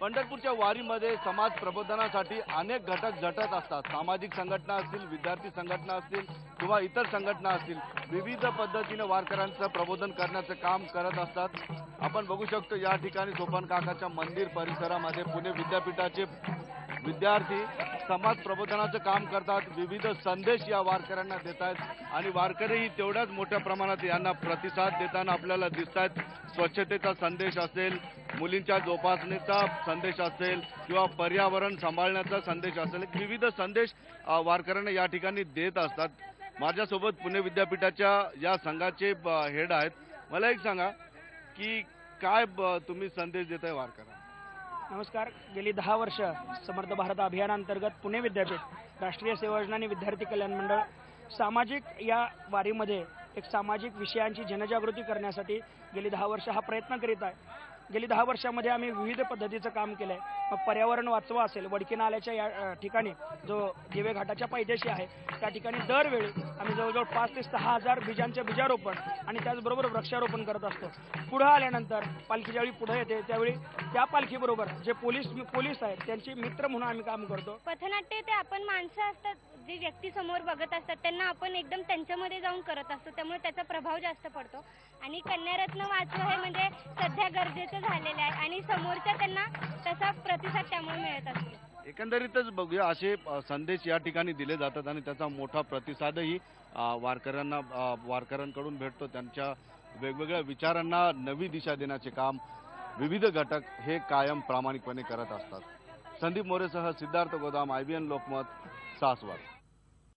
पंढरपूरच्या वारीमध्ये समाज प्रबोधनासाठी अनेक घटक झटत असतात। सामाजिक संघटना असतील, विद्यार्थी संघटना असतील किंवा इतर संघटना असतील, विविध पद्धतीने वारकऱ्यांचं प्रबोधन करण्याचं काम करत असतात। आपण बघू शकतो या ठिकाणी सोपान काकाच्या मंदिर परिसरामध्ये पुणे विद्यापीठाचे विद्यार्थी समाज प्रबोधनाचं काम करतात, विविध संदेश या वारकऱ्यांना देत आहेत आणि वारकरीही तेवढ्याच मोठ्या प्रमाणात यांना प्रतिसाद देताना आपल्याला दिसतात। स्वच्छतेचा संदेश असेल, मुलींच्या जोपासनेचा संदेश असेल किंवा पर्यावरण सांभाळण्याचा संदेश असेल, विविध संदेश वारकऱ्यांना या ठिकाणी देत असतात। माझ्यासोबत पुणे विद्यापीठाच्या या संघाचे हेड आहेत। मला एक सांगा की काय तुम्ही संदेश देताय वारकऱ्यांना? नमस्कार। गेली 10 वर्ष समर्थ भारत अभियानांतर्गत पुणे विद्यापीठ, राष्ट्रीय सेवा योजना आणि विद्यार्थी कल्याण मंडळ सामाजिक या वारीमध्ये एक सामाजिक विषयांची जनजागृती करण्यासाठी गेली 10 वर्ष हा प्रयत्न करीत आहे। गेली 10 वर्षामध्ये आम्ही विविध पद्धतीचं काम केलं आहे। मग पर्यावरण वाचवा असेल, वडकी नाल्याच्या या ठिकाणी जो दिवे घाटाच्या पायथ्याशी आहे त्या ठिकाणी दरवेळी आम्ही जवळजवळ 5 ते 6 हजार बीजांचे बीजारोपण आणि त्याचबरोबर वृक्षारोपण करत असतो। पुढे आल्यानंतर पालखी ज्यावेळी पुढे येते त्यावेळी त्या पालखीबरोबर जे पोलीस आहेत त्यांचे मित्र म्हणून आम्ही काम करतो। पथनाट्य ते आपण माणसं असतात, जी व्यक्ती समोर बघत असतात त्यांना आपण एकदम त्यांच्यामध्ये जाऊन करत असतो, त्यामुळे त्याचा प्रभाव जास्त पडतो। आणि कन्यारत्न वाचव हे म्हणजे सध्या गरजेचं झालेलं आहे आणि समोरच्या त्यांना तसा प्रतिसाद त्यामुळे मिळत असतो। एकंदरीतच बघूया असे संदेश या ठिकाणी दिले जातात आणि त्याचा मोठा प्रतिसादही वारकऱ्यांकडून भेटतो। त्यांच्या वेगवेगळ्या विचारांना नवी दिशा देण्याचे काम विविध घटक हे कायम प्रामाणिकपणे करत असतात। संदीप मोरेसह सिद्धार्थ गोदाम, IBN लोकमत, सासवड।